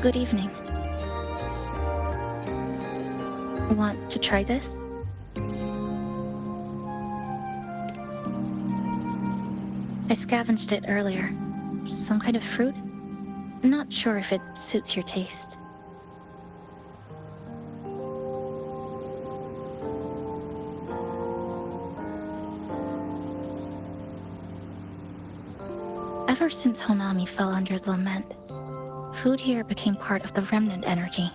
Good evening. Want to try this? I scavenged it earlier. Some kind of fruit? Not sure if it suits your taste. Ever since Honami fell under the lament, food here became part of the remnant energy.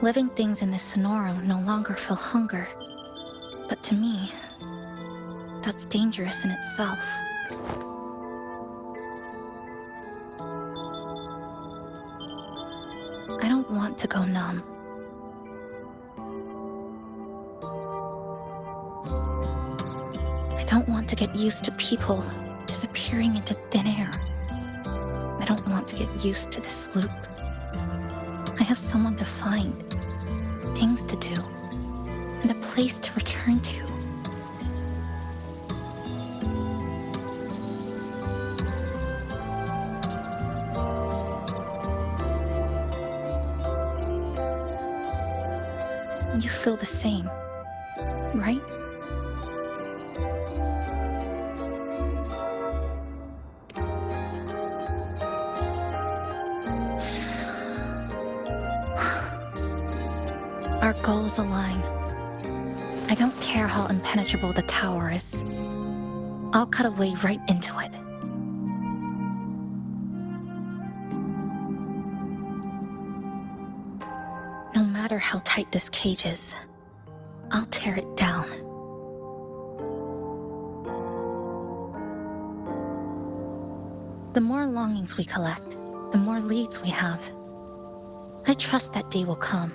Living things in this Sonoro no longer feel hunger. But to me, that's dangerous in itself. I don't want to go numb. I don't want to get used to people disappearing into thin air. I don't want to get used to this loop. I have someone to find, things to do, and a place to return to. You feel the same, right? Our goals align. I don't care how impenetrable the tower is. I'll cut a way right into it. No matter how tight this cage is, I'll tear it down. The more longings we collect, the more leads we have. I trust that day will come.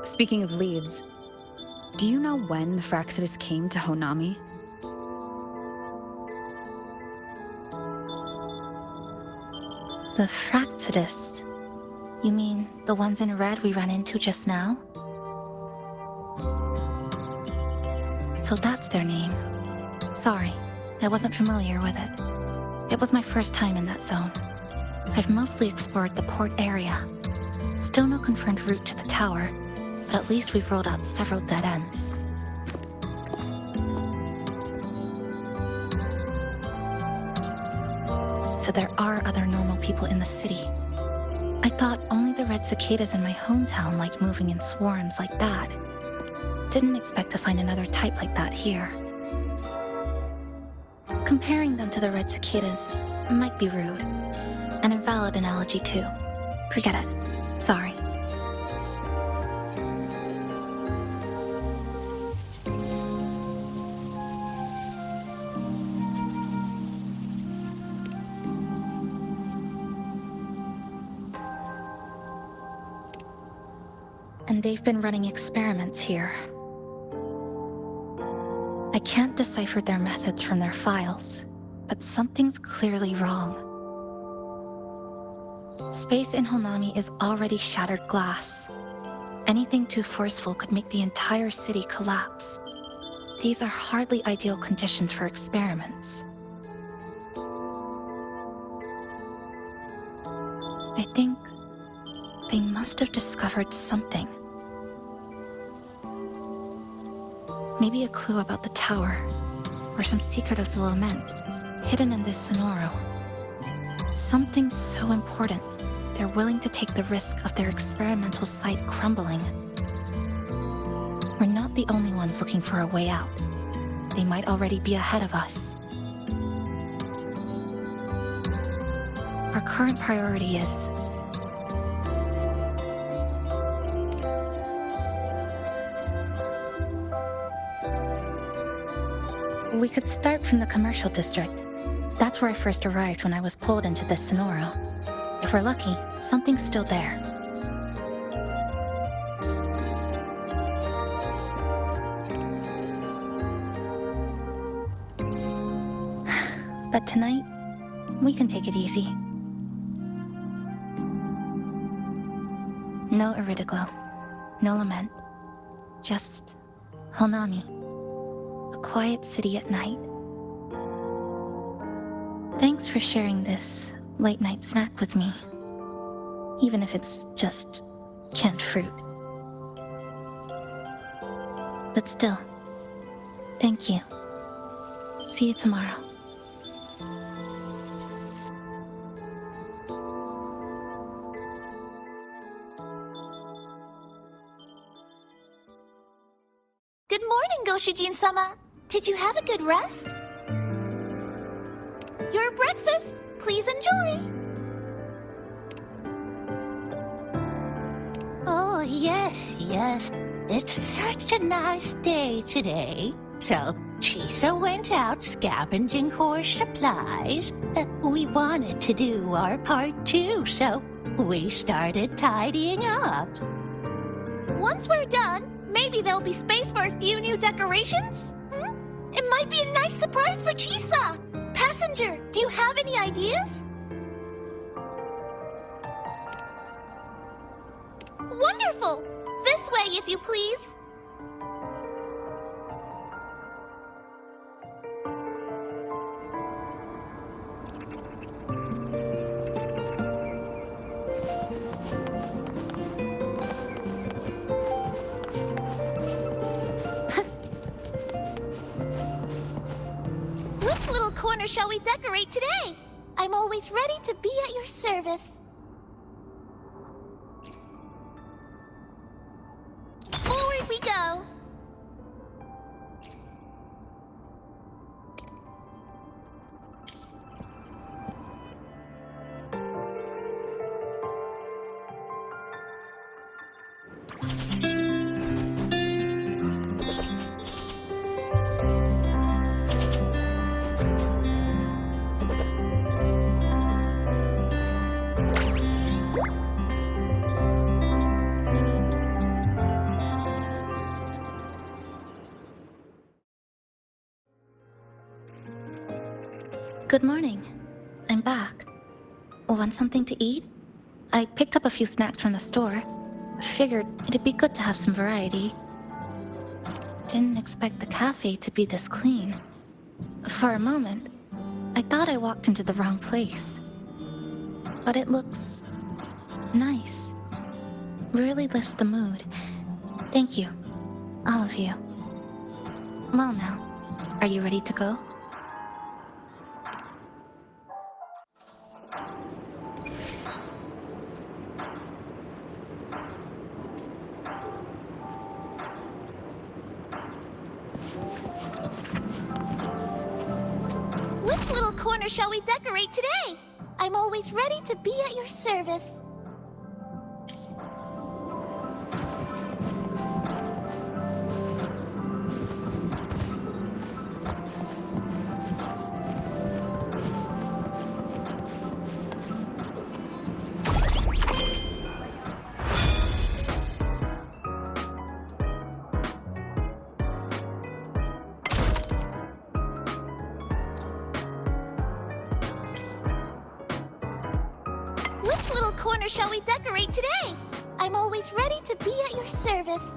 Speaking of leads, do you know when the Fractsidus came to Honami? The Fractsidus? You mean the ones in red we ran into just now? So that's their name. Sorry, I wasn't familiar with it. It was my first time in that zone. I've mostly explored the port area. Still no confirmed route to the tower, but at least we've rolled out several dead ends. So there are other normal people in the city. I thought only the red cicadas in my hometown liked moving in swarms like that. Didn't expect to find another type like that here. Comparing them to the red cicadas might be rude. An invalid analogy too. Forget it. Sorry. And they've been running experiments here. I can't decipher their methods from their files, but something's clearly wrong. Space in Honami is already shattered glass. Anything too forceful could make the entire city collapse. These are hardly ideal conditions for experiments. I think they must have discovered something. Maybe a clue about the tower, or some secret of the lament, hidden in this Sonoro. Something so important, they're willing to take the risk of their experimental site crumbling. We're not the only ones looking for a way out. They might already be ahead of us. Our current priority is we could start from the commercial district. That's where I first arrived when I was pulled into this Sonoro. If we're lucky, something's still there. But tonight, we can take it easy. No Iridoglow, no lament, just Honami. A quiet city at night. Thanks for sharing this late-night snack with me. Even if it's just canned fruit. But still, thank you. See you tomorrow. Good morning, Goshijin-sama. Did you have a good rest? Your breakfast. Please enjoy. Oh, yes, yes. It's such a nice day today. So, Chisa went out scavenging for supplies. We wanted to do our part too, so we started tidying up. Once we're done, maybe there'll be space for a few new decorations? It might be a nice surprise for Chisa! Passenger, do you have any ideas? Wonderful! This way, if you please. Which little corner shall we decorate today? I'm always ready to be at your service. Forward we go. Good morning. I'm back. Want something to eat? I picked up a few snacks from the store. Figured it'd be good to have some variety. Didn't expect the cafe to be this clean. For a moment, I thought I walked into the wrong place. But it looks nice. Really lifts the mood. Thank you, all of you. Well now, are you ready to go? Which little corner shall we decorate today? I'm always ready to be at your service. Which little corner shall we decorate today? I'm always ready to be at your service.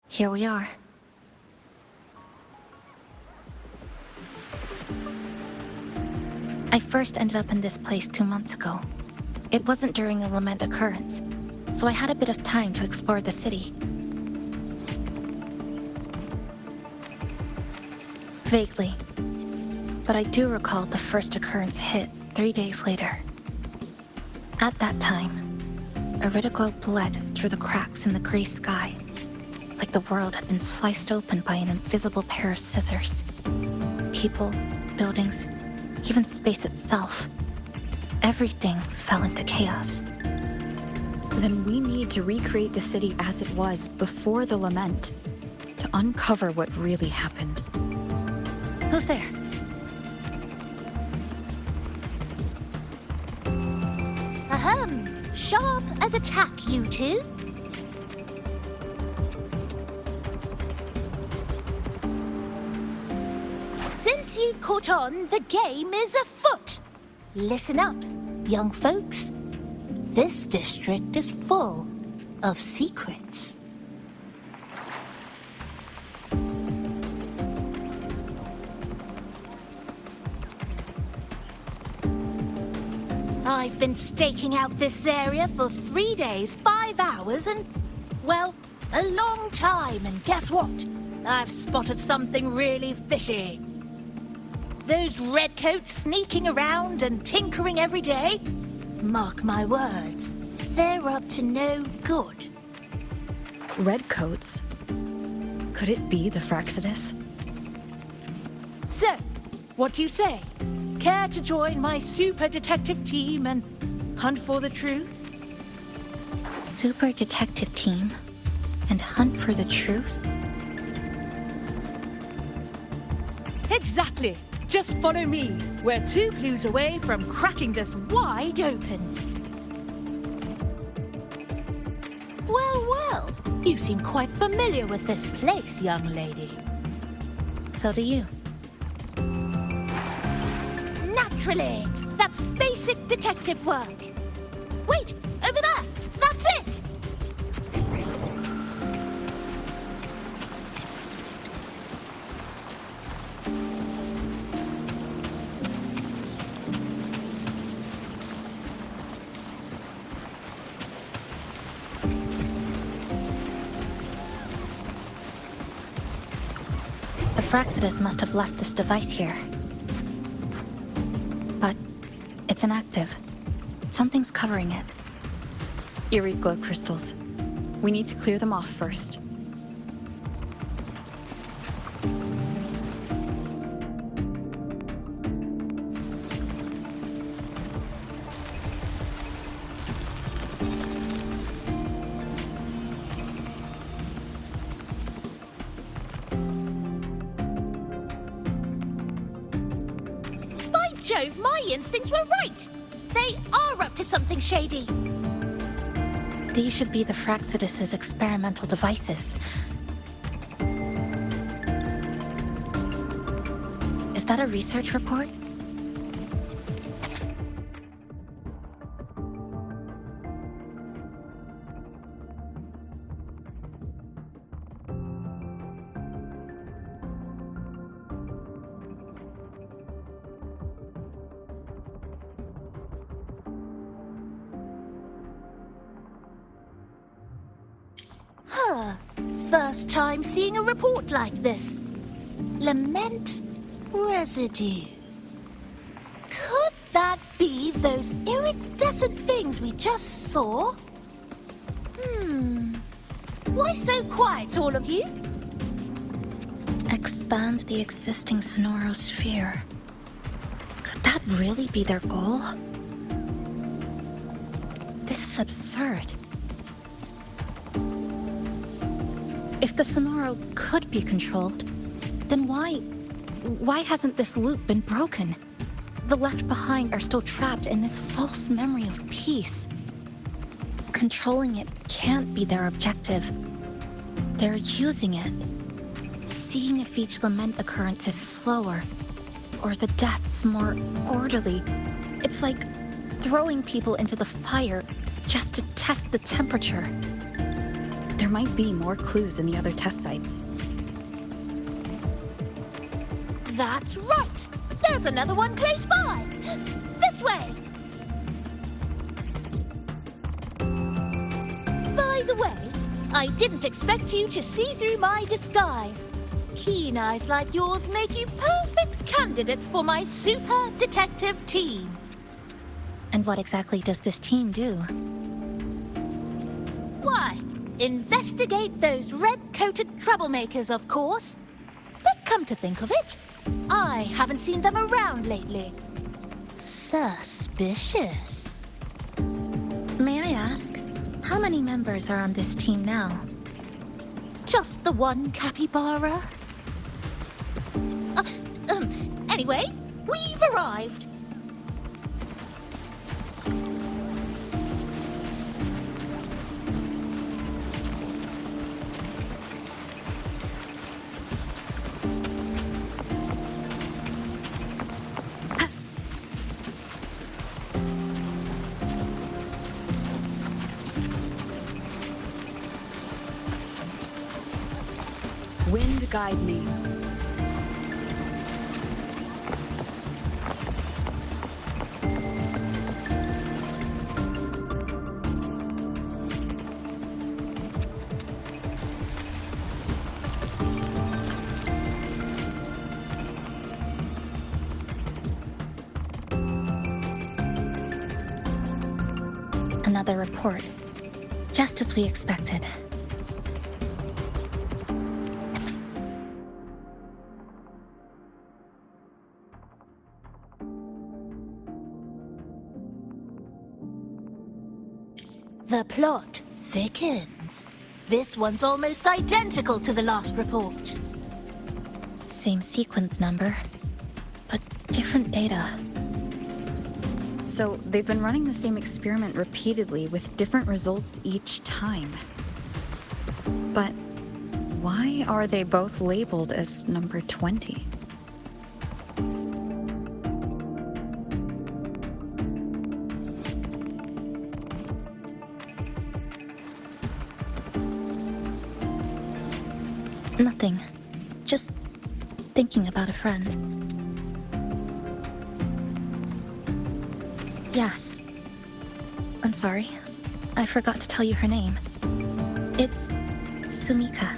Here we are. I first ended up in this place 2 months ago. It wasn't during a lament occurrence, so I had a bit of time to explore the city. Vaguely, but I do recall the first occurrence hit 3 days later. At that time, Iridoglow bled through the cracks in the gray sky, like the world had been sliced open by an invisible pair of scissors. People, buildings, even space itself. Everything fell into chaos. Then we need to recreate the city as it was before the lament, to uncover what really happened. Who's there? Ahem. Sharp as a tack, you two. Since you've caught on, the game is afoot. Listen up, young folks. This district is full of secrets. I've been staking out this area for 3 days, 5 hours, and, well, a long time. And guess what? I've spotted something really fishy. Those redcoats sneaking around and tinkering every day? Mark my words, they're up to no good. Redcoats? Could it be the Fraxidus? So, what do you say? Care to join my super detective team and hunt for the truth? Super detective team? And hunt for the truth? Exactly! Just follow me. We're 2 clues away from cracking this wide open. Well, well. You seem quite familiar with this place, young lady. So do you. Naturally! That's basic detective work. Wait! Over there! That's it! The Fraxidus must have left this device here. But it's inactive. Something's covering it. Eerie glow crystals. We need to clear them off first. Jove, my instincts were right! They are up to something shady! These should be the Fraxidus's experimental devices. Is that a research report? First time seeing a report like this. Lament residue. Could that be those iridescent things we just saw? Why so quiet, all of you? Expand the existing sonorosphere. Could that really be their goal? This is absurd. If the Sonoro could be controlled, then why hasn't this loop been broken? The left behind are still trapped in this false memory of peace. Controlling it can't be their objective. They're using it. Seeing if each lament occurrence is slower, or the deaths more orderly. It's like throwing people into the fire just to test the temperature. There might be more clues in the other test sites. That's right! There's another one close by! This way! By the way, I didn't expect you to see through my disguise. Keen eyes like yours make you perfect candidates for my super detective team. And what exactly does this team do? Why, investigate those red-coated troublemakers, of course. But come to think of it, I haven't seen them around lately. Suspicious. May I ask, how many members are on this team now? Just the one capybara. Anyway, we've arrived. Wind guide me. Another report. Just as we expected. The plot thickens. This one's almost identical to the last report. Same sequence number, but different data. So they've been running the same experiment repeatedly with different results each time. But why are they both labeled as number 20? Nothing. Just thinking about a friend. Yes. I'm sorry. I forgot to tell you her name. It's Sumika.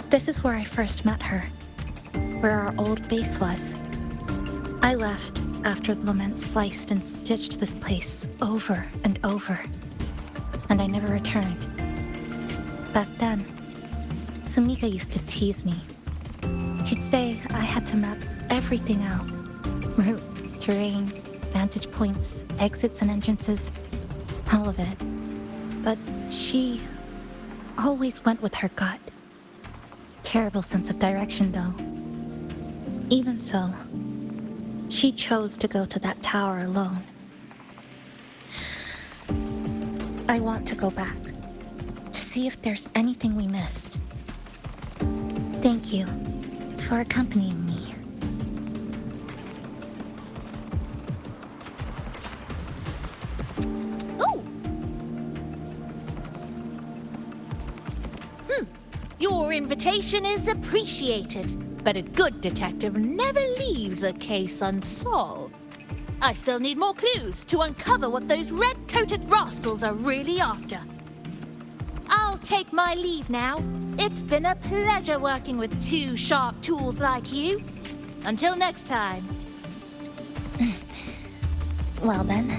This is where I first met her. Where our old base was. I left after the lament sliced and stitched this place over and over. And I never returned. Back then, Sumika used to tease me. She'd say I had to map everything out. Route, terrain, vantage points, exits and entrances, all of it. But she always went with her gut. Terrible sense of direction, though. Even so, she chose to go to that tower alone. I want to go back, to see if there's anything we missed. Thank you for accompanying me. Oh! Your invitation is appreciated, but a good detective never leaves a case unsolved. I still need more clues to uncover what those red-coated rascals are really after. I'll take my leave now. It's been a pleasure working with two sharp tools like you. Until next time. Well then.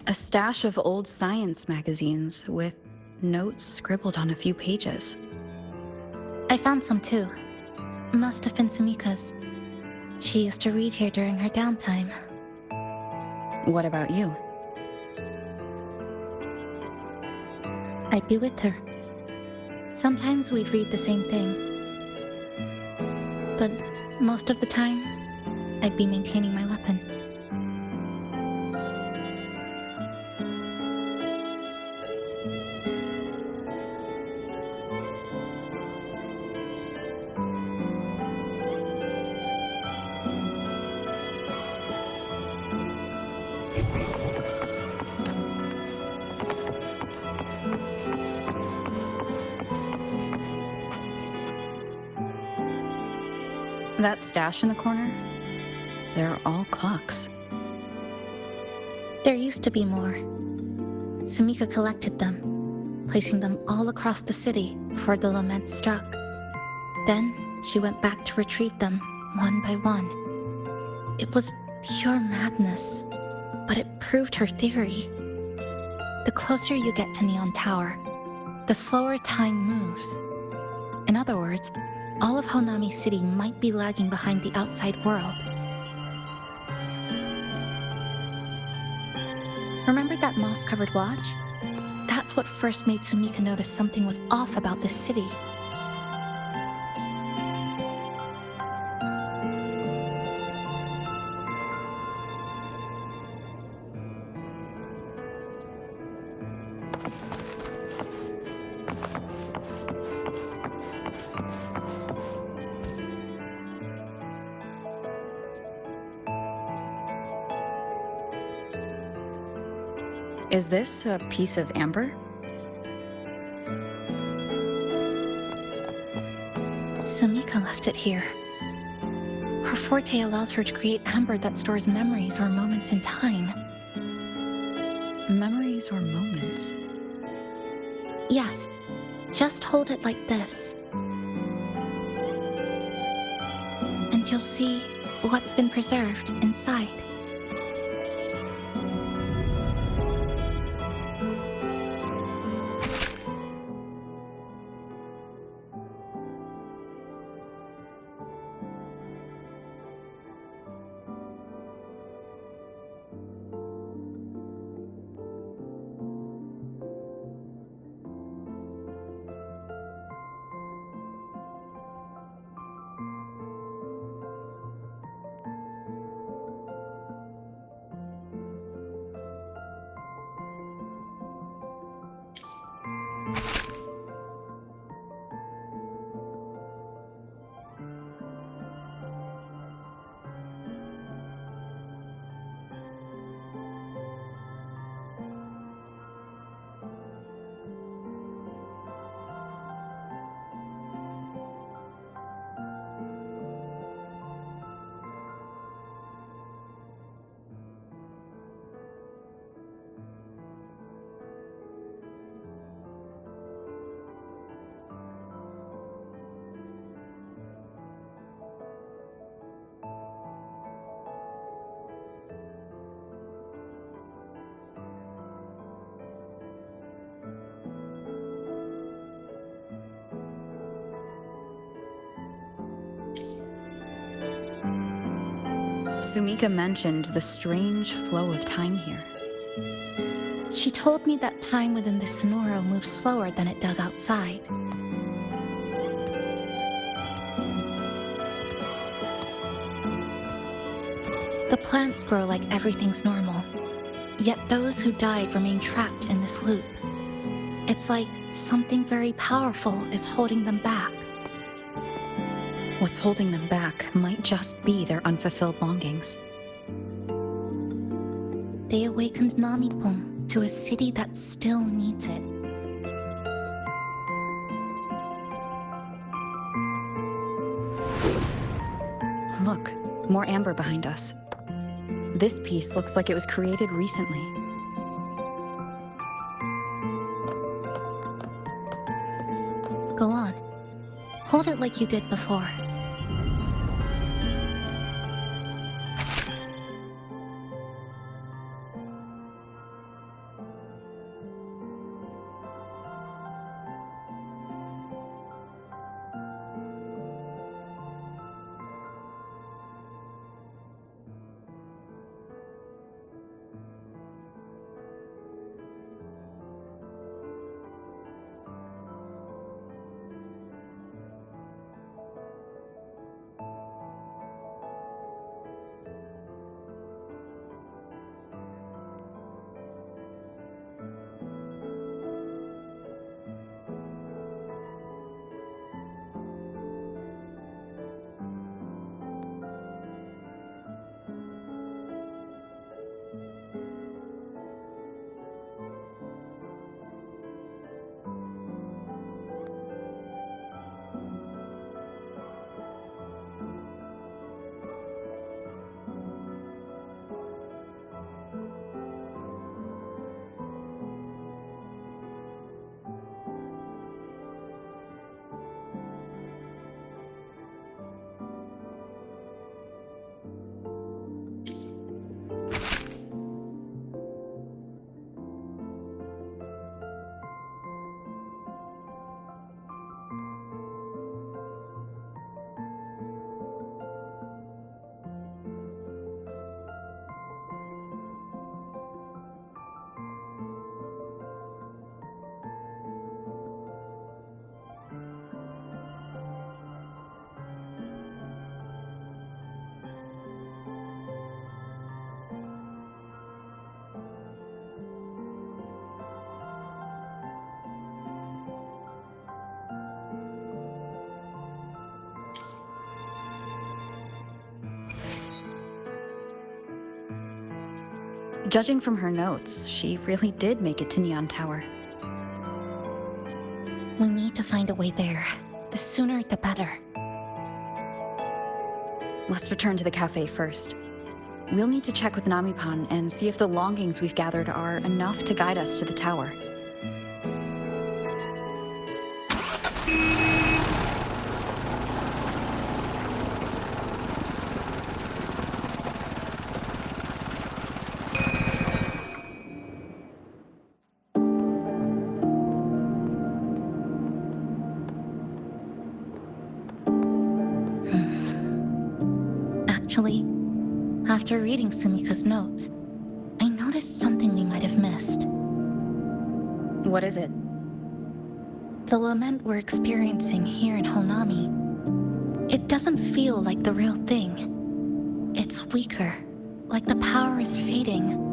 A stash of old science magazines with notes scribbled on a few pages. I found some too. Must have been Sumika's. She used to read here during her downtime. What about you? I'd be with her. Sometimes we'd read the same thing. But most of the time, I'd be maintaining my weapon. That stash in the corner? They're all clocks. There used to be more. Sumika collected them, placing them all across the city before the lament struck. Then she went back to retrieve them one by one. It was pure madness, but it proved her theory. The closer you get to Neon Tower, the slower time moves. In other words, all of Honami City might be lagging behind the outside world. Remember that moss-covered watch? That's what first made Sumika notice something was off about this city. Is this a piece of amber? Sumika left it here. Her forte allows her to create amber that stores memories or moments in time. Memories or moments? Yes, just hold it like this. And you'll see what's been preserved inside. Sumika mentioned the strange flow of time here. She told me that time within the Sonoro moves slower than it does outside. The plants grow like everything's normal, yet those who died remain trapped in this loop. It's like something very powerful is holding them back. What's holding them back might just be their unfulfilled longings. They awakened Namipon to a city that still needs it. Look, more amber behind us. This piece looks like it was created recently. Go on. Hold it like you did before. Judging from her notes, she really did make it to Neon Tower. We need to find a way there. The sooner, the better. Let's return to the cafe first. We'll need to check with Namipan and see if the longings we've gathered are enough to guide us to the tower. Actually, after reading Sumika's notes, I noticed something we might have missed. What is it? The lament we're experiencing here in Honami. It doesn't feel like the real thing. It's weaker, like the power is fading.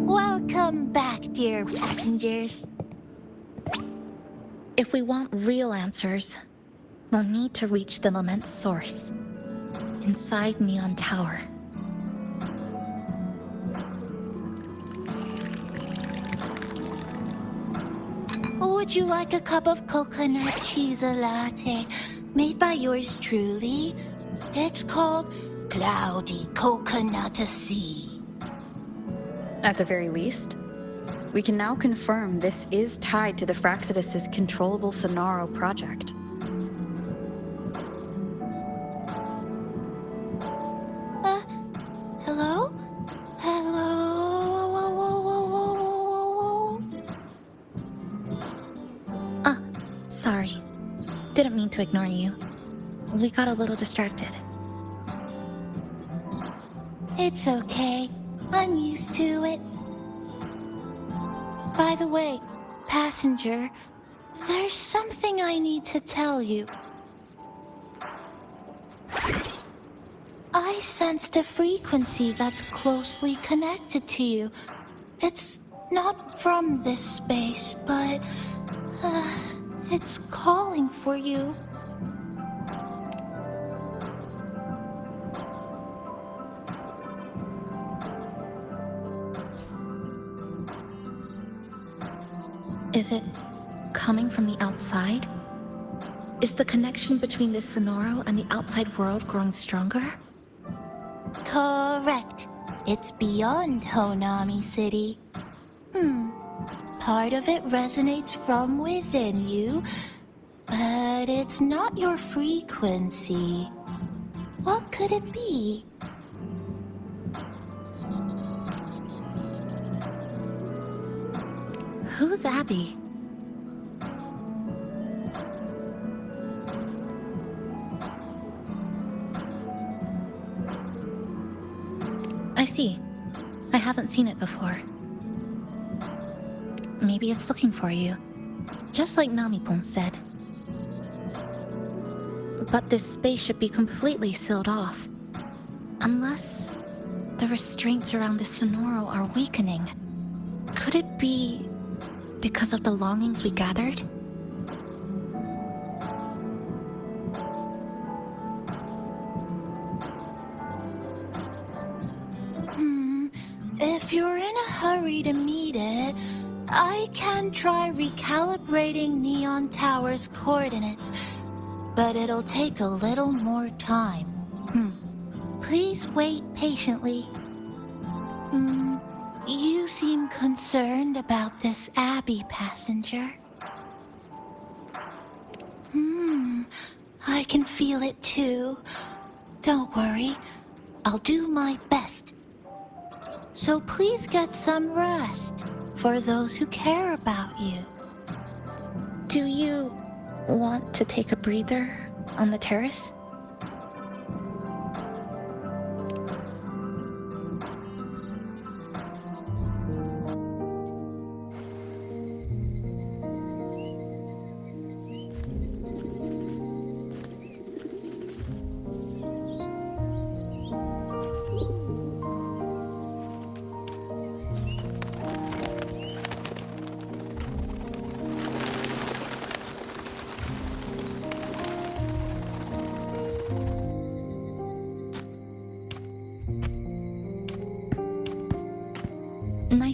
Welcome back, dear passengers. If we want real answers, we'll need to reach the lament's source, inside Neon Tower. Would you like a cup of coconut Chisa latte made by yours truly? It's called Cloudy Coconut Sea. At the very least, we can now confirm this is tied to the Fraxidus' controllable Sonaro project. Hello? Hello? Sorry. Didn't mean to ignore you. We got a little distracted. It's okay. I'm used to it. By the way, passenger, there's something I need to tell you. I sensed a frequency that's closely connected to you. It's not from this space, but it's calling for you. Is it coming from the outside? Is the connection between this Sonoro and the outside world growing stronger? Correct. It's beyond Honami City. Part of it resonates from within you, but it's not your frequency. What could it be? Who's Abby? I see. I haven't seen it before. Maybe it's looking for you, just like Namipon said. But this space should be completely sealed off. Unless the restraints around the Sonoro are weakening. Could it be because of the longings we gathered? If you're in a hurry to meet it, I can try recalibrating Neon Tower's coordinates, but it'll take a little more time. Please wait patiently. You seem concerned about this Abby passenger. I can feel it too. Don't worry, I'll do my best. So please get some rest for those who care about you. Do you want to take a breather on the terrace?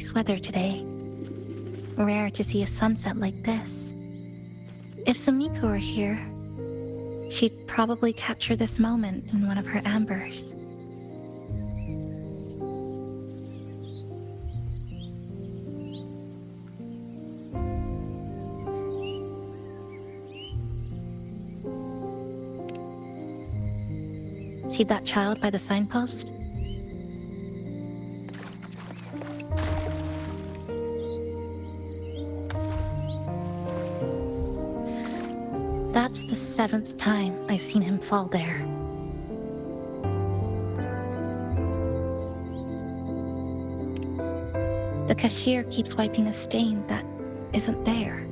nice weather today. Rare to see a sunset like this. If Sumiko were here, she'd probably capture this moment in one of her ambers. See that child by the signpost? That's the 7th time I've seen him fall there. The cashier keeps wiping a stain that isn't there.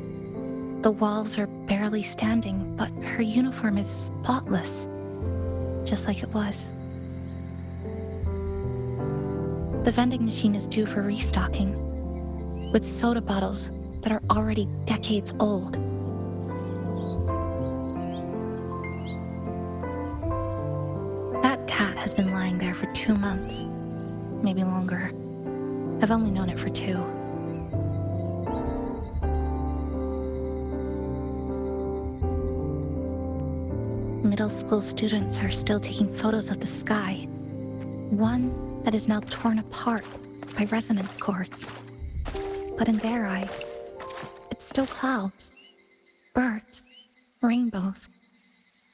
The walls are barely standing, but her uniform is spotless, just like it was. The vending machine is due for restocking, with soda bottles that are already decades old. That cat has been lying there for 2 months, maybe longer. I've only known it for 2. Middle school students are still taking photos of the sky. One that is now torn apart by resonance cords. But in their eye, it's still clouds, birds, rainbows.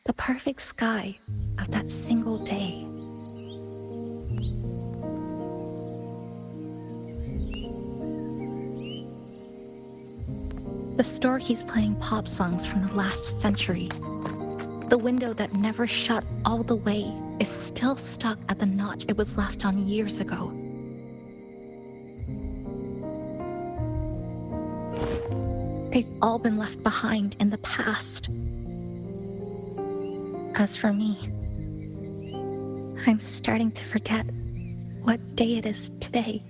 The perfect sky of that single day. The store keeps playing pop songs from the last century. The window that never shut all the way is still stuck at the notch it was left on years ago. They've all been left behind in the past. As for me, I'm starting to forget what day it is today.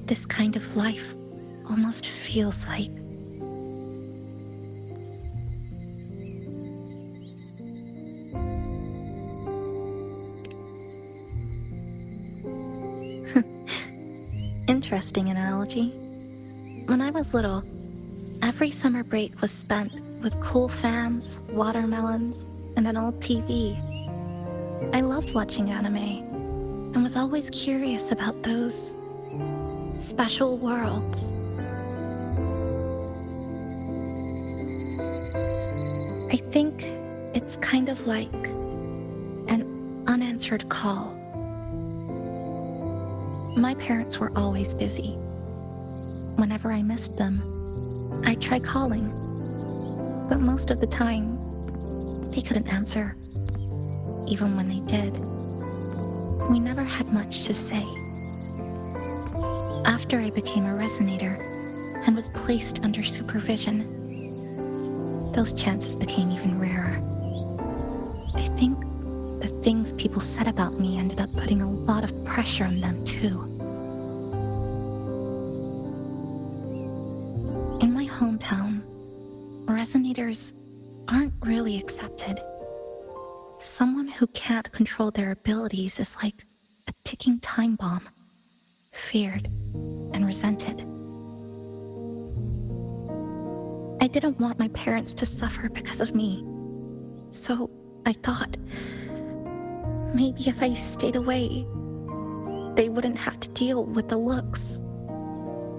This kind of life almost feels like interesting analogy. When I was little, every summer break was spent with cool fans, watermelons, and an old TV. I loved watching anime and was always curious about those special worlds. I think it's kind of like an unanswered call. My parents were always busy. Whenever I missed them, I'd try calling, but most of the time, they couldn't answer. Even when they did, we never had much to say. After I became a resonator and was placed under supervision, those chances became even rarer. I think the things people said about me ended up putting a lot of pressure on them too. In my hometown, resonators aren't really accepted. Someone who can't control their abilities is like a ticking time bomb, feared and resented. I didn't want my parents to suffer because of me, so I thought maybe if I stayed away, they wouldn't have to deal with the looks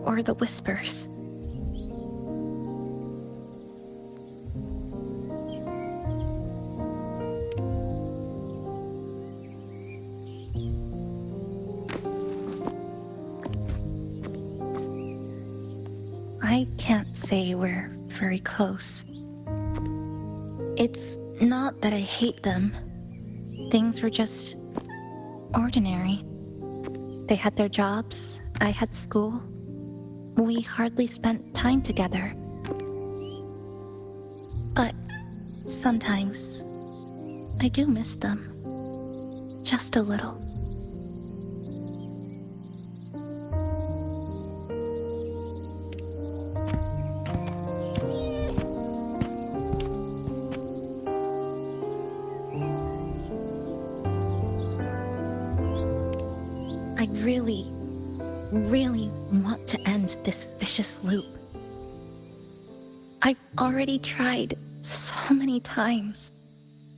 or the whispers. I can't say we're very close. It's not that I hate them. Things were just ordinary. They had their jobs, I had school. We hardly spent time together. But sometimes I do miss them. Just a little. really, really want to end this vicious loop. I've already tried so many times,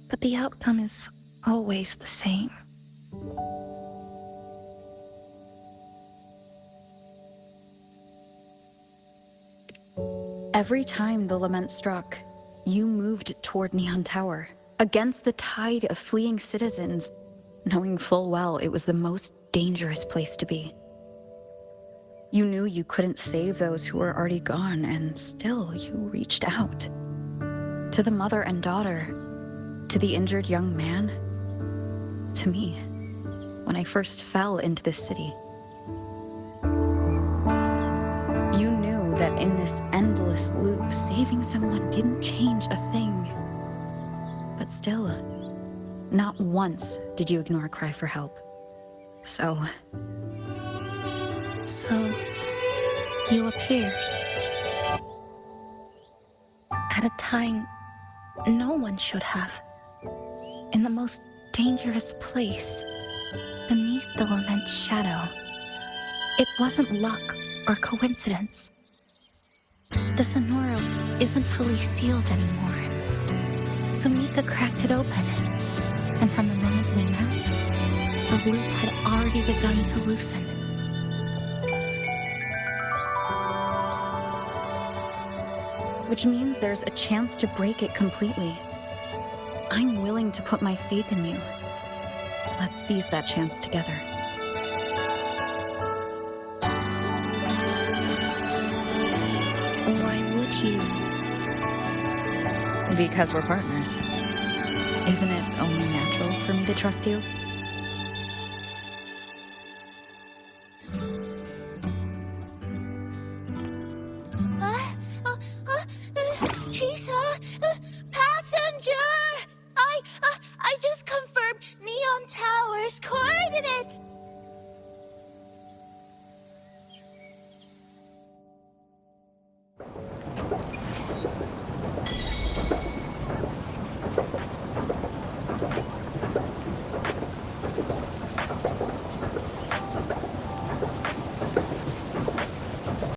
but the outcome is always the same. Every time the lament struck, you moved toward Neon Tower, against the tide of fleeing citizens, knowing full well it was the most dangerous place to be. You knew you couldn't save those who were already gone, and still you reached out. To the mother and daughter, to the injured young man, to me, when I first fell into this city. You knew that in this endless loop, saving someone didn't change a thing. But still, not once did you ignore a cry for help. So, you appeared. At a time no one should have. In the most dangerous place, beneath the lament's shadow. It wasn't luck or coincidence. The Sonoro isn't fully sealed anymore. Sumika cracked it open, and from the moment we met, the loop had already begun to loosen. which means there's a chance to break it completely. I'm willing to put my faith in you. Let's seize that chance together. Why would you? Because we're partners. Isn't it only natural for me to trust you? Chisa, passenger! I just confirmed Neon Tower's coordinates.